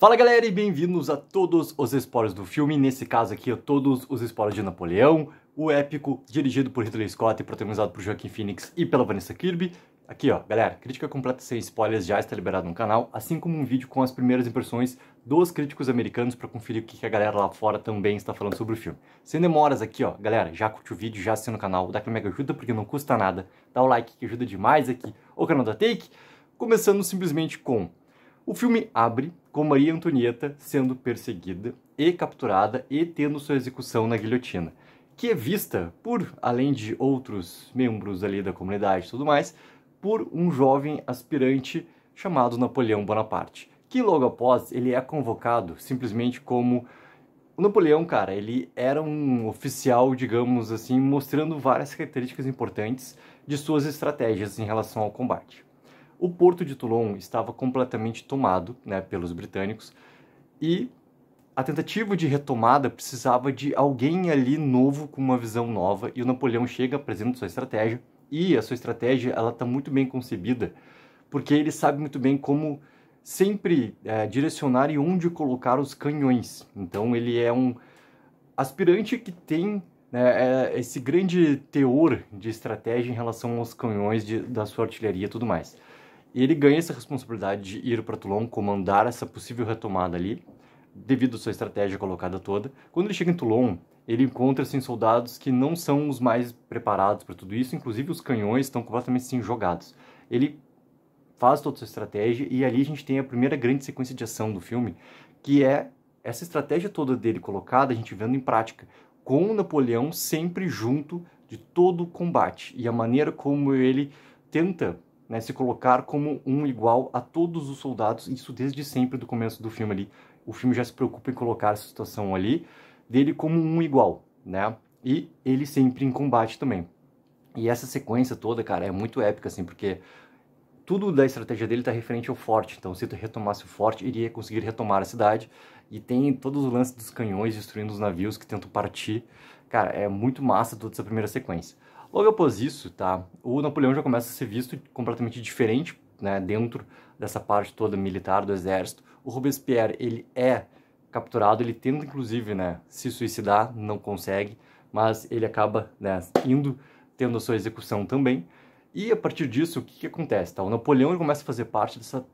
Fala galera e bem-vindos a todos os spoilers do filme, nesse caso aqui a todos os spoilers de Napoleão, o épico, dirigido por Ridley Scott e protagonizado por Joaquin Phoenix e pela Vanessa Kirby. Aqui ó, galera, crítica completa sem spoilers já está liberado no canal, assim como um vídeo com as primeiras impressões dos críticos americanos para conferir o que a galera lá fora também está falando sobre o filme. Sem demoras aqui ó, galera, já curte o vídeo, já assina o canal, dá aquela mega ajuda porque não custa nada, dá o like que ajuda demais aqui o canal da Take, começando simplesmente com... O filme abre com Maria Antonieta sendo perseguida e capturada e tendo sua execução na guilhotina, que é vista por, além de outros membros ali da comunidade e tudo mais, por um jovem aspirante chamado Napoleão Bonaparte, que logo após ele é convocado simplesmente como... O Napoleão, cara, ele era um oficial, digamos assim, mostrando várias características importantes de suas estratégias em relação ao combate. O porto de Toulon estava completamente tomado, né, pelos britânicos e a tentativa de retomada precisava de alguém ali novo com uma visão nova e o Napoleão chega, apresenta sua estratégia e a sua estratégia ela está muito bem concebida porque ele sabe muito bem como sempre direcionar e onde colocar os canhões. Então ele é um aspirante que tem esse grande teor de estratégia em relação aos canhões da sua artilharia e tudo mais. E ele ganha essa responsabilidade de ir para Toulon, comandar essa possível retomada ali, devido à sua estratégia colocada toda. Quando ele chega em Toulon, ele encontra assim, soldados que não são os mais preparados para tudo isso, inclusive os canhões estão completamente assim, jogados. Ele faz toda a sua estratégia e ali a gente tem a primeira grande sequência de ação do filme, que é essa estratégia toda dele colocada, a gente vendo em prática, com o Napoleão sempre junto de todo o combate e a maneira como ele tenta se colocar como um igual a todos os soldados, isso desde sempre do começo do filme ali. O filme já se preocupa em colocar essa situação ali, dele como um igual, né? E ele sempre em combate também. E essa sequência toda, cara, é muito épica, assim, porque tudo da estratégia dele tá referente ao forte. Então, se tu retomasse o forte, iria conseguir retomar a cidade. E tem todos os lances dos canhões destruindo os navios que tentam partir. Cara, é muito massa toda essa primeira sequência. Logo após isso, tá, o Napoleão já começa a ser visto completamente diferente, né, dentro dessa parte toda militar do exército. O Robespierre, ele é capturado, ele tenta inclusive, né, se suicidar, não consegue, mas ele acaba, né, tendo a sua execução também. E a partir disso, o que acontece? Tá? O Napoleão ele começa a fazer parte dessa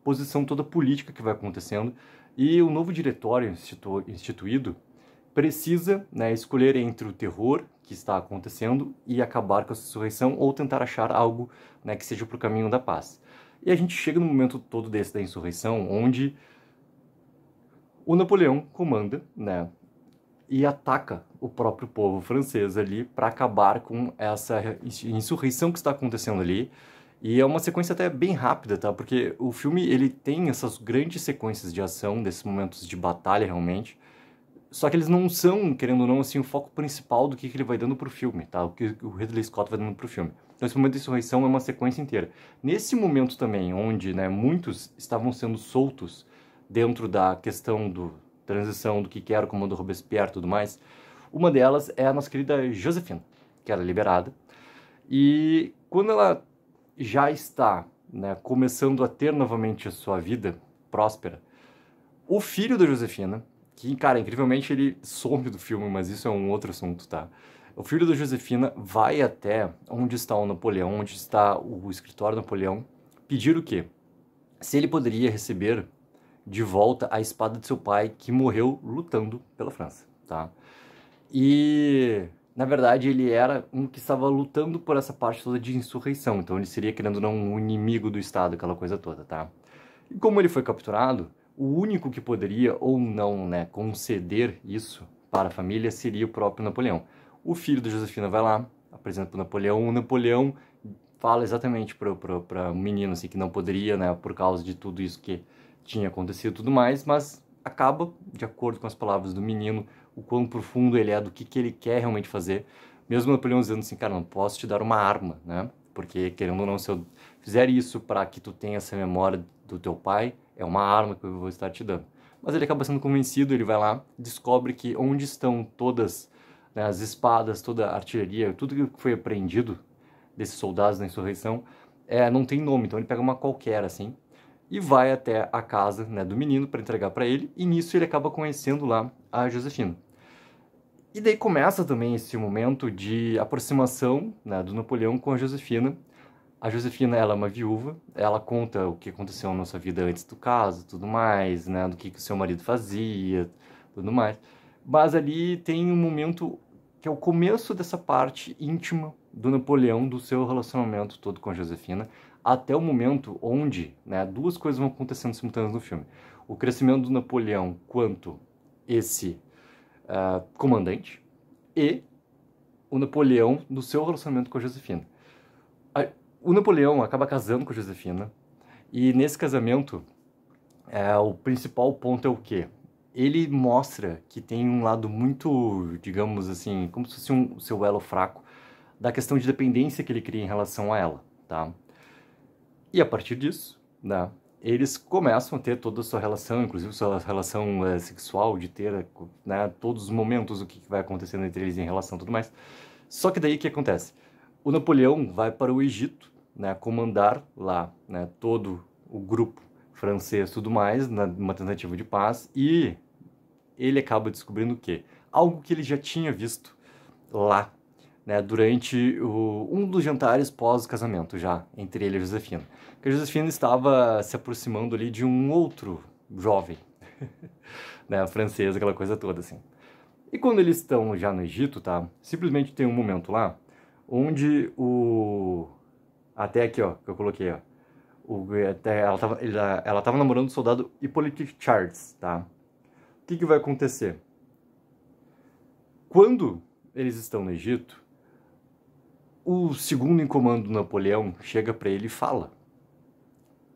posição toda política que vai acontecendo e o novo diretório instituído precisa, né, escolher entre o terror que está acontecendo e acabar com a insurreição ou tentar achar algo, né, que seja para o caminho da paz. E a gente chega no momento todo desse da insurreição, onde o Napoleão comanda, né, e ataca o próprio povo francês ali para acabar com essa insurreição que está acontecendo ali. E é uma sequência até bem rápida, tá? Porque o filme ele tem essas grandes sequências de ação, desses momentos de batalha realmente. Só que eles não são, querendo ou não, assim, o foco principal do que ele vai dando pro filme, tá? O que o Ridley Scott vai dando pro filme. Então esse momento de insurreição é uma sequência inteira. Nesse momento também, onde, né, muitos estavam sendo soltos dentro da questão do transição do que era o comando Robespierre e tudo mais, uma delas é a nossa querida Josephine, que era liberada. E quando ela já está, né, começando a ter novamente a sua vida próspera, o filho da Josefina, que, cara, incrivelmente ele some do filme, mas isso é um outro assunto, tá? O filho da Josefina vai até onde está o Napoleão, onde está o escritório do Napoleão, pedir o quê? Se ele poderia receber de volta a espada de seu pai, que morreu lutando pela França, tá? E, na verdade, ele era um que estava lutando por essa parte toda de insurreição, então ele seria, querendo ou não, um inimigo do Estado, aquela coisa toda, tá? E como ele foi capturado, o único que poderia ou não, né, conceder isso para a família seria o próprio Napoleão. O filho da Josefina vai lá, apresenta para o Napoleão fala exatamente para o menino assim, que não poderia, né, por causa de tudo isso que tinha acontecido e tudo mais, mas acaba, de acordo com as palavras do menino, o quão profundo ele é, do que ele quer realmente fazer, mesmo o Napoleão dizendo assim, cara, não posso te dar uma arma, né, porque querendo ou não, se eu fizer isso para que tu tenha essa memória do teu pai, é uma arma que eu vou estar te dando. Mas ele acaba sendo convencido, ele vai lá, descobre que onde estão todas, né, as espadas, toda a artilharia, tudo que foi apreendido desses soldados da insurreição, não tem nome, então ele pega uma qualquer, assim, e vai até a casa, né, do menino para entregar para ele, e nisso ele acaba conhecendo lá a Josefina. E daí começa também esse momento de aproximação, né, do Napoleão com a Josefina. A Josefina, ela é uma viúva, ela conta o que aconteceu na sua vida antes do caso, tudo mais, né, do que o seu marido fazia, tudo mais. Mas ali tem um momento que é o começo dessa parte íntima do Napoleão, do seu relacionamento todo com a Josefina, até o momento onde, né, duas coisas vão acontecendo simultâneas no filme. O crescimento do Napoleão quanto esse comandante e o Napoleão no seu relacionamento com a Josefina. O Napoleão acaba casando com a Josefina e nesse casamento o principal ponto é o quê? Ele mostra que tem um lado muito, digamos assim, como se fosse o seu elo fraco da questão de dependência que ele cria em relação a ela, tá? E a partir disso, né, eles começam a ter toda a sua relação, inclusive sua relação sexual, de ter, né, todos os momentos, o que vai acontecendo entre eles em relação e tudo mais. Só que daí o que acontece? O Napoleão vai para o Egito, né, comandar lá, né, todo o grupo francês e tudo mais, numa tentativa de paz, e ele acaba descobrindo o quê? Algo que ele já tinha visto lá, né, durante um dos jantares pós-casamento já, entre ele e a Josefina. Porque a Josefina estava se aproximando ali de um outro jovem, né, francês, aquela coisa toda assim. E quando eles estão já no Egito, tá? Simplesmente tem um momento lá onde até aqui, ó, que eu coloquei, ó. Ela tava namorando o soldado Hippolyte Charles, tá? O que vai acontecer? Quando eles estão no Egito, o segundo em comando do Napoleão chega para ele e fala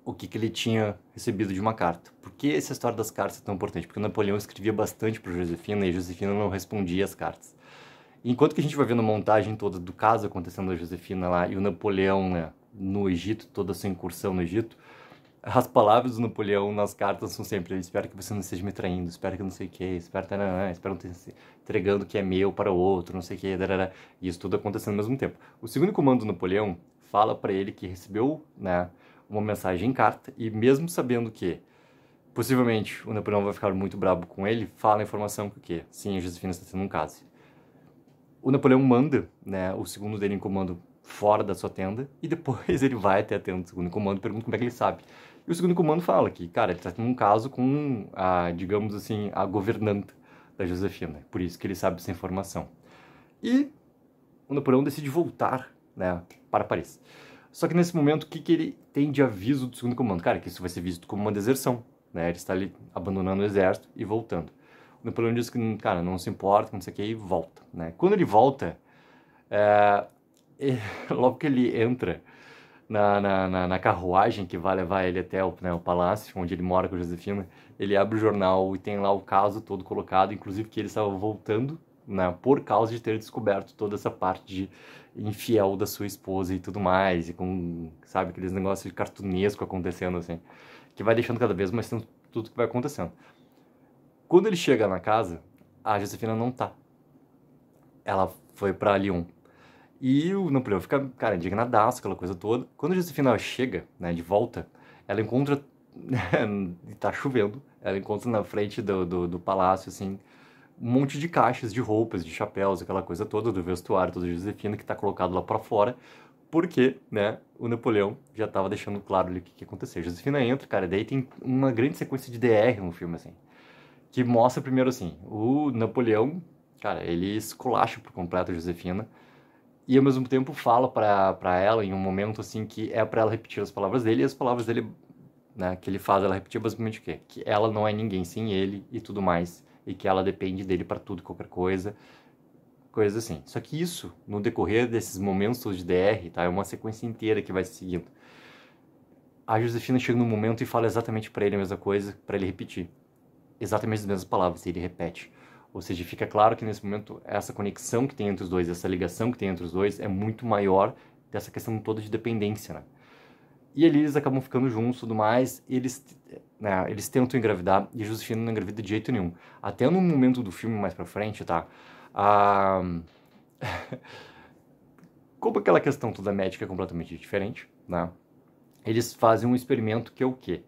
o que ele tinha recebido de uma carta. Por que essa história das cartas é tão importante? Porque o Napoleão escrevia bastante para Josefina e a Josefina não respondia as cartas. Enquanto que a gente vai vendo a montagem toda do caso acontecendo da Josefina lá e o Napoleão, né, no Egito, toda a sua incursão no Egito, as palavras do Napoleão nas cartas são sempre: espero que você não esteja me traindo, espero que não sei o que, espero que não esteja entregando o que é meu para o outro, não sei o que, e isso tudo acontecendo ao mesmo tempo. O segundo comando do Napoleão fala para ele que recebeu, né, uma mensagem em carta, e mesmo sabendo que possivelmente o Napoleão vai ficar muito bravo com ele, fala a informação que o quê? Sim, a Josefina está tendo um caso. O Napoleão manda, né, o segundo dele em comando fora da sua tenda, e depois ele vai até a tenda do segundo em comando e pergunta como é que ele sabe. E o segundo em comando fala que, cara, ele está tendo um caso com digamos assim, a governanta da Josefina. Por isso que ele sabe essa informação. E o Napoleão decide voltar, né, para Paris. Só que nesse momento, o que ele tem de aviso do segundo comando? Cara, que isso vai ser visto como uma deserção, né? Ele está ali abandonando o exército e voltando. O Napoleão diz que, cara, não se importa, não sei o que, e volta, né? Quando ele volta, logo que ele entra na carruagem que vai levar ele até o palácio, onde ele mora com a Josefina, ele abre o jornal e tem lá o caso todo colocado, inclusive que ele estava voltando, né, por causa de ter descoberto toda essa parte de infiel da sua esposa e tudo mais, e com, sabe, aqueles negócios de cartunesco acontecendo assim, que vai deixando cada vez mais tudo que vai acontecendo. Quando ele chega na casa, a Josefina não tá. Ela foi pra Lyon. E o Napoleão fica, cara, indignadaço, aquela coisa toda. Quando a Josefina chega, né, de volta, ela encontra, e tá chovendo, ela encontra na frente do palácio, assim, um monte de caixas de roupas, de chapéus, aquela coisa toda, do vestuário toda a Josefina, que tá colocado lá pra fora, porque, né, o Napoleão já tava deixando claro ali o que ia acontecer. A Josefina entra, cara, daí tem uma grande sequência de DR no filme, assim, que mostra primeiro, assim, o Napoleão, cara, ele esculacha por completo a Josefina, e ao mesmo tempo fala pra ela em um momento assim que é pra ela repetir as palavras dele, e as palavras dele, né, que ele faz ela repetir basicamente o quê? Que ela não é ninguém sem ele e tudo mais, e que ela depende dele pra tudo, qualquer coisa, coisas assim. Só que isso, no decorrer desses momentos todos de DR, tá, é uma sequência inteira que vai se seguindo. A Josefina chega num momento e fala exatamente pra ele a mesma coisa, pra ele repetir exatamente as mesmas palavras, e ele repete. Ou seja, fica claro que nesse momento essa conexão que tem entre os dois, essa ligação que tem entre os dois é muito maior dessa questão toda de dependência, né? E ali eles acabam ficando juntos e tudo mais, e eles tentam engravidar, e a Josefina não engravida de jeito nenhum. Até no momento do filme mais pra frente, tá? Como aquela questão toda médica é completamente diferente, né? Eles fazem um experimento que é o quê?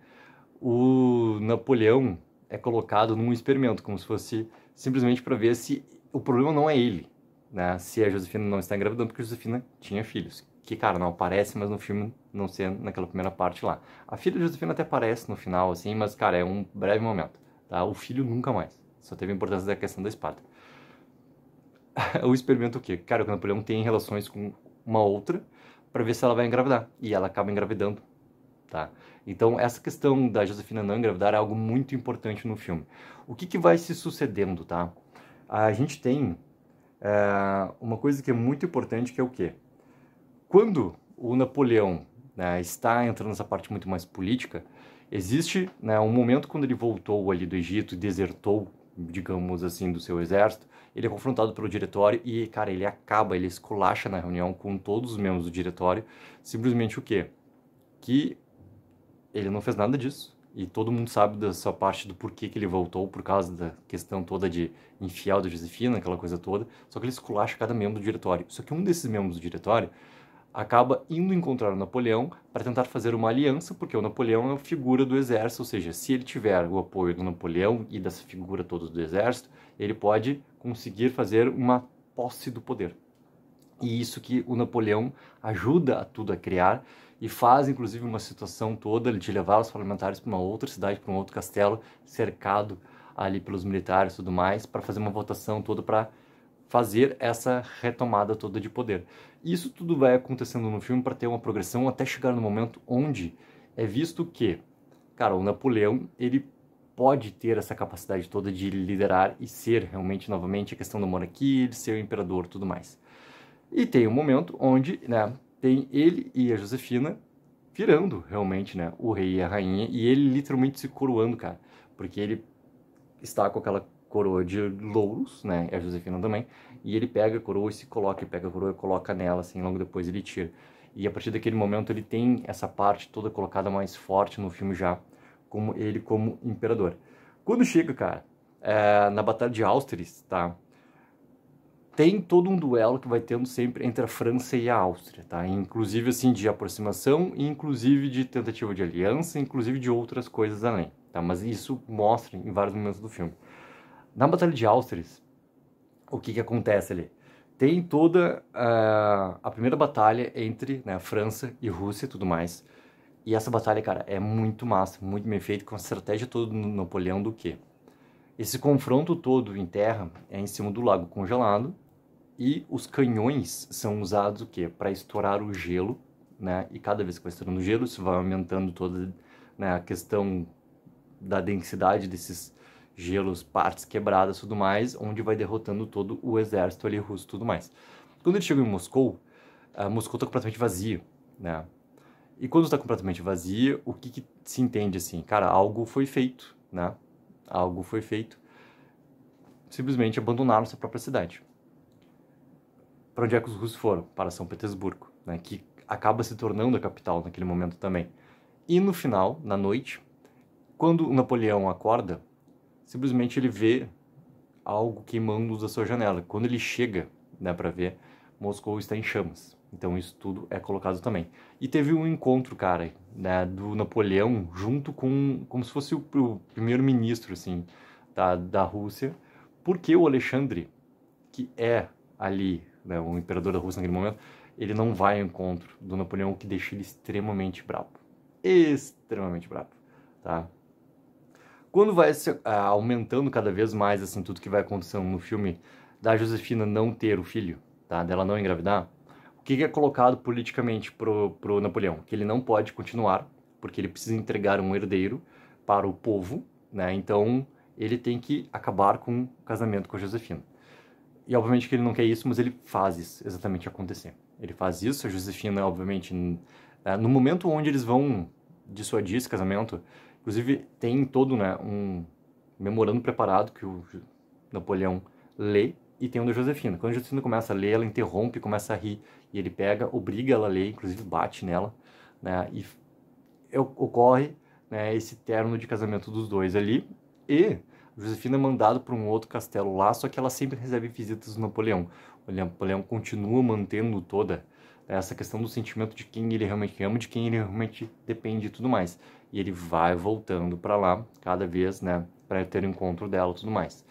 o Napoleão é colocado num experimento, como se fosse simplesmente para ver se o problema não é ele, né? Se a Josefina não está engravidando, porque a Josefina tinha filhos. Que, cara, não aparece, mas no filme não ser naquela primeira parte lá. A filha da Josefina até aparece no final, assim, mas, cara, é um breve momento, tá? O filho nunca mais. Só teve a importância da questão da espada. O experimento o quê? Cara, o Napoleão tem relações com uma outra para ver se ela vai engravidar. E ela acaba engravidando, tá? Então, essa questão da Josefina não engravidar é algo muito importante no filme. O que vai se sucedendo, tá? A gente tem uma coisa que é muito importante, que é o quê? Quando o Napoleão, né, está entrando nessa parte muito mais política, existe, né, um momento quando ele voltou ali do Egito e desertou, digamos assim, do seu exército, ele é confrontado pelo diretório e, cara, ele esculacha na reunião com todos os membros do diretório, simplesmente o quê? Que ele não fez nada disso, e todo mundo sabe dessa parte do porquê que ele voltou, por causa da questão toda de infiel da Josefina, aquela coisa toda, só que ele esculacha cada membro do diretório. Só que um desses membros do diretório acaba indo encontrar o Napoleão para tentar fazer uma aliança, porque o Napoleão é a figura do exército, ou seja, se ele tiver o apoio do Napoleão e dessa figura toda do exército, ele pode conseguir fazer uma posse do poder. E isso que o Napoleão ajuda a tudo a criar e faz, inclusive, uma situação toda de levar os parlamentares para uma outra cidade, para um outro castelo, cercado ali pelos militares e tudo mais, para fazer uma votação toda para fazer essa retomada toda de poder. Isso tudo vai acontecendo no filme para ter uma progressão até chegar no momento onde é visto que, cara, o Napoleão, ele pode ter essa capacidade toda de liderar e ser realmente novamente a questão da monarquia, de ser o imperador e tudo mais. E tem um momento onde, né, tem ele e a Josefina virando realmente, né, o rei e a rainha, e ele literalmente se coroando, cara, porque ele está com aquela coroa de louros, né, e a Josefina também, e ele pega a coroa e se coloca, ele pega a coroa e coloca nela, assim, logo depois ele tira. E a partir daquele momento ele tem essa parte toda colocada mais forte no filme já, como ele como imperador. Quando chega, cara, na Batalha de Austerlitz, tá? Tem todo um duelo que vai tendo sempre entre a França e a Áustria, tá? Inclusive, assim, de aproximação, inclusive de tentativa de aliança, inclusive de outras coisas além, tá? Mas isso mostra em vários momentos do filme. Na Batalha de Austerlitz, o que acontece ali? Tem toda a primeira batalha entre, né, França e Rússia e tudo mais. E essa batalha, cara, é muito massa, muito bem feita, com a estratégia toda do Napoleão do quê? Esse confronto todo em terra é em cima do lago congelado, e os canhões são usados o quê? Para estourar o gelo, né? E cada vez que vai estourando o gelo, isso vai aumentando toda, né, a questão da densidade desses gelos, partes quebradas e tudo mais, onde vai derrotando todo o exército ali russo e tudo mais. Quando ele chega em Moscou, Moscou está completamente vazio, né? E quando está completamente vazia, o que se entende assim? Cara, algo foi feito, né? Algo foi feito. Simplesmente abandonaram sua própria cidade. Para onde é que os russos foram? Para São Petersburgo, né? Que acaba se tornando a capital naquele momento também. E no final, na noite, quando o Napoleão acorda, simplesmente ele vê algo queimando da sua janela. Quando ele chega, né, para ver, Moscou está em chamas. Então isso tudo é colocado também. E teve um encontro, cara, né, do Napoleão junto com, como se fosse o primeiro-ministro, assim, da Rússia, porque o Alexandre, que é ali, né, o imperador da Rússia naquele momento, ele não vai ao encontro do Napoleão, o que deixa ele extremamente bravo. Extremamente bravo, tá? Quando vai aumentando cada vez mais, assim, tudo que vai acontecendo no filme da Josefina não ter o filho, tá? Dela não engravidar, o que é colocado politicamente pro Napoleão? Que ele não pode continuar, porque ele precisa entregar um herdeiro para o povo, né? Então, ele tem que acabar com o casamento com a Josefina. E, obviamente, que ele não quer isso, mas ele faz isso exatamente acontecer. Ele faz isso, a Josefina, obviamente, no momento onde eles vão dissuadir esse casamento, inclusive, tem todo, né, um memorando preparado que o Napoleão lê, e tem o da Josefina. Quando a Josefina começa a ler, ela interrompe, começa a rir, e ele pega, obriga ela a ler, inclusive bate nela, né, e ocorre, né, esse término de casamento dos dois ali, e a Josefina é mandada para um outro castelo lá, só que ela sempre recebe visitas do Napoleão. O Napoleão continua mantendo toda, essa questão do sentimento de quem ele realmente ama, de quem ele realmente depende e tudo mais. E ele vai voltando para lá cada vez, né, para ter o encontro dela e tudo mais.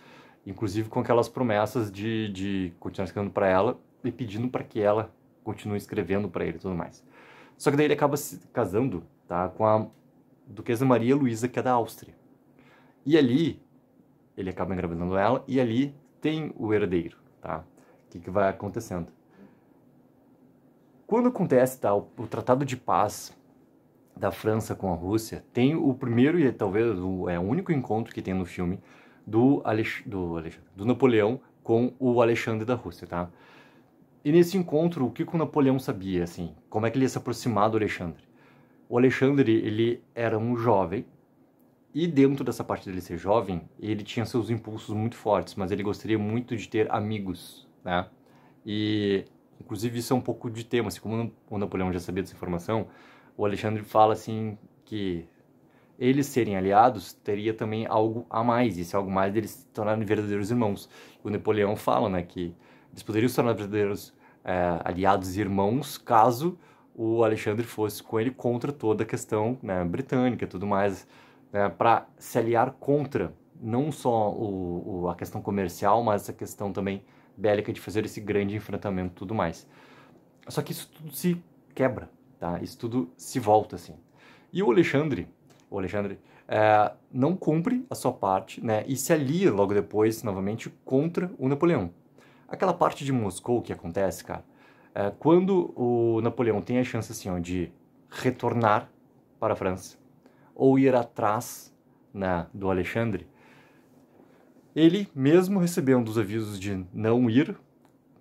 Inclusive com aquelas promessas de continuar escrevendo para ela e pedindo para que ela continue escrevendo para ele e tudo mais. Só que daí ele acaba se casando, tá, com a Duquesa Maria Luísa, que é da Áustria. E ali, ele acaba engravidando ela, e ali tem o herdeiro, tá? O que vai acontecendo? Quando acontece, tá, o Tratado de Paz da França com a Rússia, tem o primeiro e talvez o único encontro que tem no filme do Napoleão com o Alexandre da Rússia, tá? E nesse encontro, o que o Napoleão sabia, assim? Como é que ele ia se aproximar do Alexandre? O Alexandre, ele era um jovem, e dentro dessa parte dele ser jovem, ele tinha seus impulsos muito fortes, mas ele gostaria muito de ter amigos, né? E, inclusive, isso é um pouco de tema, assim, como o Napoleão já sabia dessa informação, o Alexandre fala, assim, que eles serem aliados teria também algo a mais, e esse algo mais deles se tornarem verdadeiros irmãos. O Napoleão fala, né, que eles poderiam se tornar verdadeiros aliados e irmãos caso o Alexandre fosse com ele contra toda a questão, né, britânica e tudo mais, né, para se aliar contra não só a questão comercial, mas a questão também bélica de fazer esse grande enfrentamento e tudo mais. Só que isso tudo se quebra, tá? Isso tudo se volta, assim. E o Alexandre não cumpre a sua parte, né, e se alia logo depois, novamente, contra o Napoleão. Aquela parte de Moscou que acontece, cara, quando o Napoleão tem a chance, assim, ó, de retornar para a França, ou ir atrás, né, do Alexandre, ele, mesmo recebendo os avisos de não ir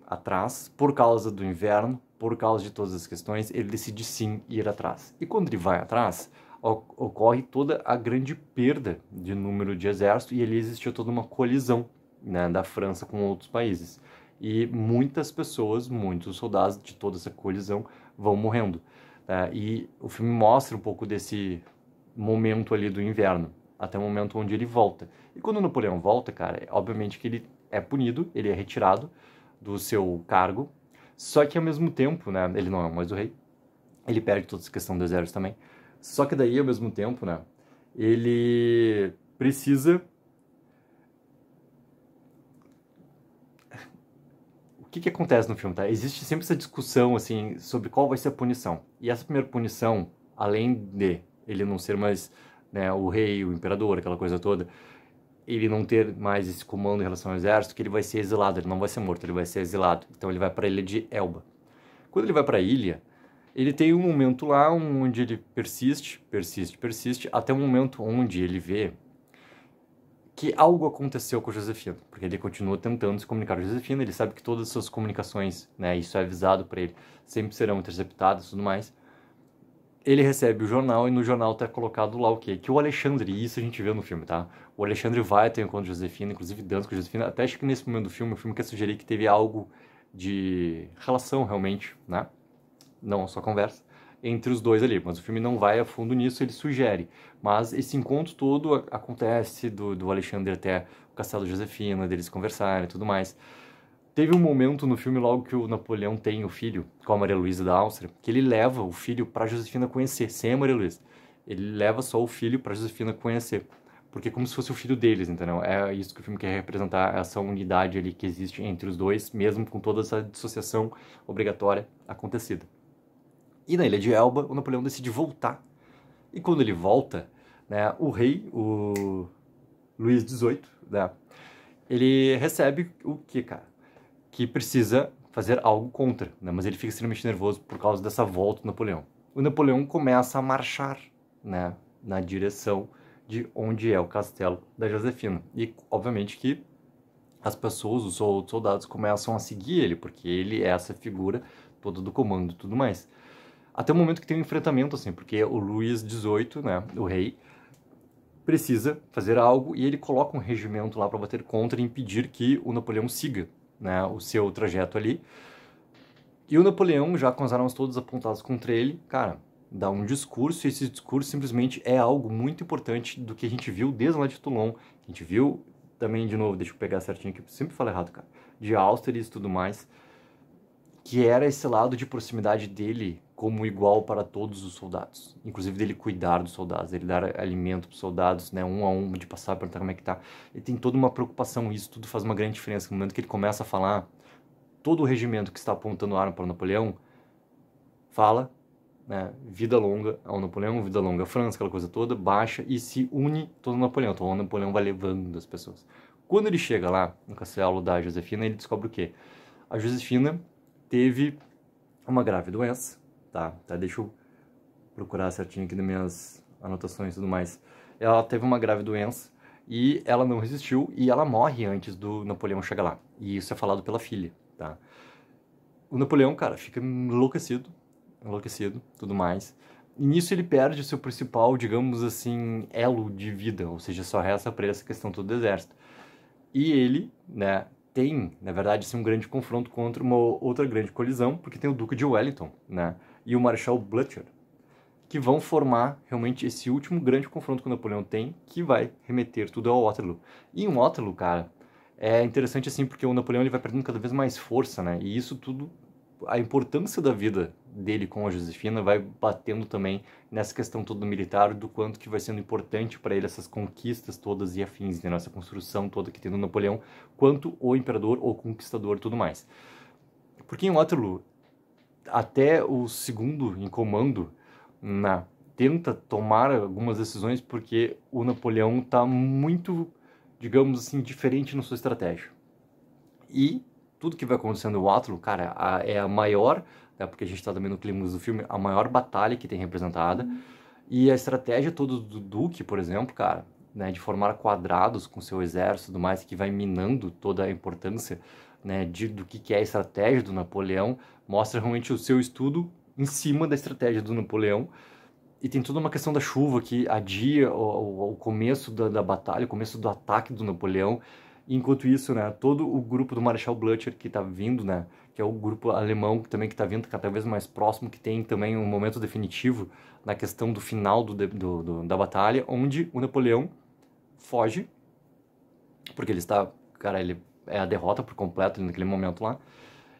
atrás, por causa do inverno, por causa de todas as questões, ele decide sim ir atrás. E quando ele vai atrás, ocorre toda a grande perda de número de exército, e ali existiu toda uma colisão, né, da França com outros países. E muitas pessoas, muitos soldados de toda essa colisão vão morrendo. E o filme mostra um pouco desse momento ali do inverno, até o momento onde ele volta. E quando o Napoleão volta, cara, obviamente que ele é punido, ele é retirado do seu cargo, só que ao mesmo tempo, né, ele não é mais o rei, ele perde toda essa questão do exército também, só que daí ao mesmo tempo, né, ele precisa... O que acontece no filme, tá? Existe sempre essa discussão, assim, sobre qual vai ser a punição. E essa primeira punição, além de ele não ser mais, né, o rei, o imperador, aquela coisa toda, ele não ter mais esse comando em relação ao exército, que ele vai ser exilado, ele não vai ser morto, ele vai ser exilado. Então ele vai para a ilha de Elba. Quando ele vai para a ilha, ele tem um momento lá onde ele persiste, até um momento onde ele vê que algo aconteceu com a Josefina, porque ele continua tentando se comunicar com a Josefina, ele sabe que todas as suas comunicações, né, isso é avisado para ele, sempre serão interceptadas e tudo mais. Ele recebe o jornal e no jornal tá colocado lá o quê? Que o Alexandre, e isso a gente vê no filme, tá? O Alexandre vai ter um encontro com a Josefina, inclusive dança com a Josefina, até acho que nesse momento do filme, o filme quer sugerir que teve algo de relação realmente, né? Não só conversa, entre os dois ali, mas o filme não vai a fundo nisso, ele sugere. Mas esse encontro todo acontece do Alexandre até o castelo de Josefina, deles conversarem e tudo mais. Teve um momento no filme, logo que o Napoleão tem o filho com a Maria Luísa da Áustria, que ele leva o filho para Josefina conhecer, sem a Maria Luísa. Ele leva só o filho para Josefina conhecer, porque é como se fosse o filho deles, entendeu? É isso que o filme quer representar, essa unidade ali que existe entre os dois, mesmo com toda essa dissociação obrigatória acontecida. E na ilha de Elba, o Napoleão decide voltar. E quando ele volta, né, o rei, o Luís XVIII, né, ele recebe o que, cara? Que precisa fazer algo contra, né? Mas ele fica extremamente nervoso por causa dessa volta do Napoleão. O Napoleão começa a marchar, né, na direção de onde é o castelo da Josefina. E, obviamente, que as pessoas, os outros soldados, começam a seguir ele, porque ele é essa figura toda do comando e tudo mais. Até o momento que tem um enfrentamento, assim, porque o Luís XVIII, né, o rei, precisa fazer algo e ele coloca um regimento lá para bater contra e impedir que o Napoleão siga, né, o seu trajeto ali. E o Napoleão, já com as armas todas apontadas contra ele, cara, dá um discurso, e esse discurso simplesmente é algo muito importante do que a gente viu desde lá de Toulon. A gente viu também, de novo, deixa eu pegar certinho aqui, eu sempre falo errado, cara, de Austerlitz e tudo mais, que era esse lado de proximidade dele como igual para todos os soldados, inclusive dele cuidar dos soldados, ele dar alimento para os soldados, né, um a um, de passar, perguntar como é que tá. Ele tem toda uma preocupação, e isso tudo faz uma grande diferença. No momento que ele começa a falar, todo o regimento que está apontando arma para o Napoleão fala, né, vida longa ao Napoleão, vida longa à França, aquela coisa toda, baixa e se une todo o Napoleão. Então o Napoleão vai levando as pessoas. Quando ele chega lá no castelo da Josefina, ele descobre o quê? A Josefina teve uma grave doença, tá? Deixa eu procurar certinho aqui nas minhas anotações e tudo mais. Ela teve uma grave doença e ela não resistiu e ela morre antes do Napoleão chegar lá. E isso é falado pela filha, tá? O Napoleão, cara, fica enlouquecido, tudo mais. E nisso ele perde o seu principal, digamos assim, elo de vida, ou seja, só resta para ele essa questão todo do exército. E ele, né, tem, na verdade, assim, um grande confronto contra uma outra grande colisão, porque tem o Duque de Wellington, né, e o Marechal Blucher, que vão formar realmente esse último grande confronto que o Napoleão tem, que vai remeter tudo ao Waterloo. E em Waterloo, cara, é interessante assim, porque o Napoleão ele vai perdendo cada vez mais força, né, e isso tudo, a importância da vida dele com a Josefina vai batendo também nessa questão toda militar, do quanto que vai sendo importante para ele essas conquistas todas e afins, né? Essa construção toda que tem no Napoleão, quanto o imperador ou conquistador e tudo mais. Porque em Waterloo, até o segundo em comando tenta tomar algumas decisões porque o Napoleão está muito, digamos assim, diferente na sua estratégia. E tudo que vai acontecendo no Waterloo, cara, é a maior, né, porque a gente está também no clima do filme, a maior batalha que tem representada. E a estratégia toda do Duque, por exemplo, cara, né, de formar quadrados com seu exército e tudo mais, que vai minando toda a importância, né, do que é a estratégia do Napoleão, mostra realmente o seu estudo em cima da estratégia do Napoleão. E tem toda uma questão da chuva que adia o começo da batalha, o começo do ataque do Napoleão. Enquanto isso, né, todo o grupo do Marechal Blucher que está vindo, né, que é o grupo alemão também que está vindo cada vez mais próximo, que tem também um momento definitivo na questão do final da batalha, onde o Napoleão foge, porque ele está, cara, ele é a derrota por completo naquele momento lá,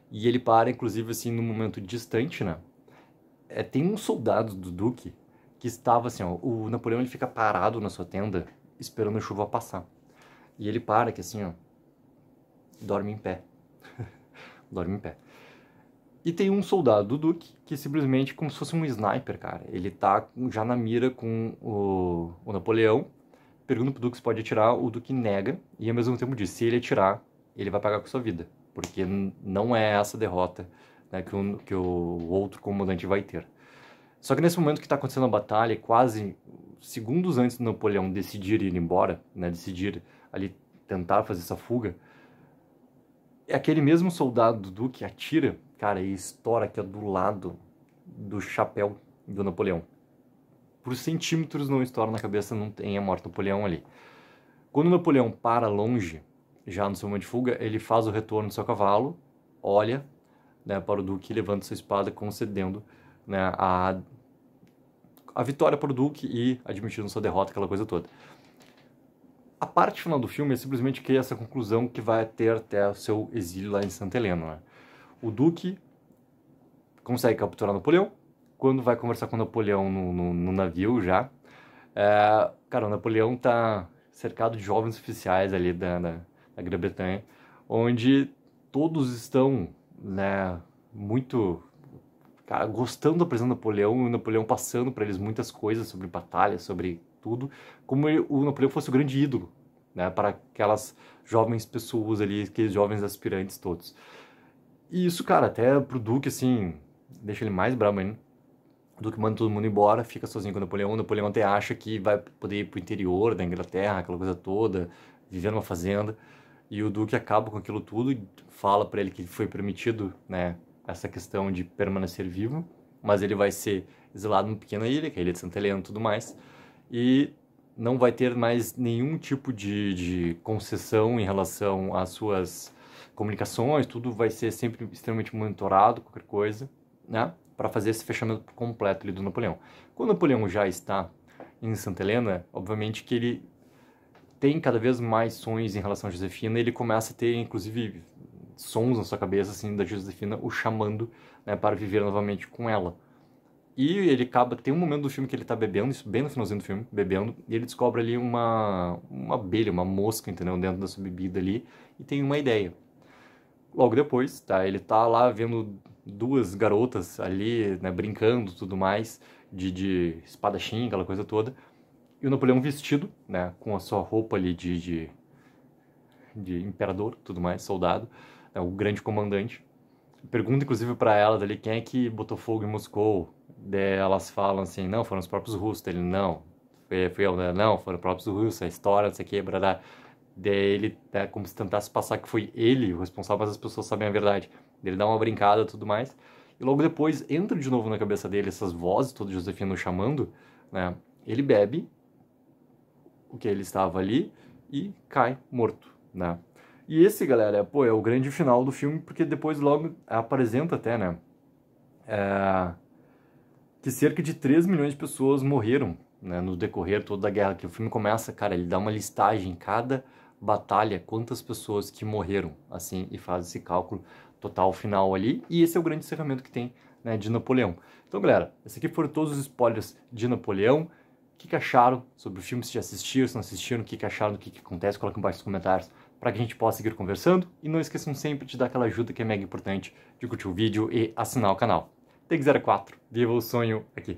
e ele para, inclusive, assim, num momento distante, né, tem um soldado do Duque que estava assim, ó, o Napoleão ele fica parado na sua tenda esperando a chuva passar. E ele para que assim, ó, dorme em pé. Dorme em pé. E tem um soldado do Duque que simplesmente, como se fosse um sniper, cara, ele tá já na mira com o Napoleão, pergunta pro Duque se pode atirar, o Duque nega, e ao mesmo tempo diz, se ele atirar, ele vai pagar com sua vida, porque não é essa derrota, né, que o outro comandante vai ter. Só que nesse momento que está acontecendo a batalha, quase segundos antes do Napoleão decidir ir embora, né, decidir ali tentar fazer essa fuga, aquele mesmo soldado do Duque atira, cara, e estoura aqui do lado do chapéu do Napoleão. Por centímetros não estoura na cabeça, não tem a morte do Napoleão ali. Quando o Napoleão para longe, já no seu momento de fuga, ele faz o retorno do seu cavalo, olha, né, para o Duque e levanta sua espada, concedendo, né, a vitória para o Duque e admitindo sua derrota, aquela coisa toda. A parte final do filme é simplesmente que essa conclusão que vai ter até o seu exílio lá em Santa Helena. Né? O Duque consegue capturar Napoleão. Quando vai conversar com Napoleão no navio já, cara, o Napoleão tá cercado de jovens oficiais ali da Grã-Bretanha, onde todos estão, né, muito, cara, gostando da presença do Napoleão, e o Napoleão passando para eles muitas coisas sobre batalha, sobre tudo, como o Napoleão fosse o grande ídolo, né, para aquelas jovens pessoas ali, aqueles jovens aspirantes todos. E isso, cara, até pro Duque, assim, deixa ele mais bravo ainda. O Duque manda todo mundo embora, fica sozinho com o Napoleão até acha que vai poder ir pro interior da Inglaterra, aquela coisa toda, viver numa fazenda, e o Duque acaba com aquilo tudo e fala para ele que foi permitido, né, essa questão de permanecer vivo, mas ele vai ser exilado numa pequena ilha, que é a ilha de Santa Helena e tudo mais, e não vai ter mais nenhum tipo de concessão em relação às suas comunicações, tudo vai ser sempre extremamente monitorado, qualquer coisa, né, para fazer esse fechamento completo ali do Napoleão. Quando o Napoleão já está em Santa Helena, obviamente que ele tem cada vez mais sonhos em relação a Josefina, ele começa a ter, inclusive, sons na sua cabeça, assim, da Josefina o chamando, né, para viver novamente com ela. E ele acaba, tem um momento do filme que ele tá bebendo, isso bem no finalzinho do filme, bebendo, e ele descobre ali uma abelha, uma mosca, entendeu, dentro da sua bebida ali, e tem uma ideia. Logo depois, tá, ele tá lá vendo duas garotas ali, né, brincando, tudo mais, de espadachim, aquela coisa toda, e o Napoleão vestido, né, com a sua roupa ali de imperador, tudo mais, soldado, né, o grande comandante. Pergunta, inclusive, para ela dali quem é que botou fogo em Moscou. Daí elas falam assim, não, foram os próprios russos. Ele, não, foi eu, né? Não, foram os próprios russos, a história, não sei o que, brará. Daí ele, né, como se tentasse passar que foi ele o responsável, mas as pessoas sabem a verdade. Daí ele dá uma brincada e tudo mais. E logo depois entra de novo na cabeça dele essas vozes, toda Josefina o chamando, né? Ele bebe o que ele estava ali e cai morto, né? E esse, galera, pô, é o grande final do filme, porque depois logo apresenta até, né, que cerca de 3 milhões de pessoas morreram, né, no decorrer toda da guerra, que o filme começa, cara, ele dá uma listagem em cada batalha, quantas pessoas que morreram, assim, e faz esse cálculo total final ali, e esse é o grande encerramento que tem, né, de Napoleão. Então, galera, esses aqui foram todos os spoilers de Napoleão. O que acharam sobre o filme? Se já assistiram, se não assistiram, o que acharam, do que acontece, coloquem embaixo nos comentários para que a gente possa seguir conversando. E não esqueçam sempre de dar aquela ajuda que é mega importante, de curtir o vídeo e assinar o canal. Take 04, viva o sonho aqui!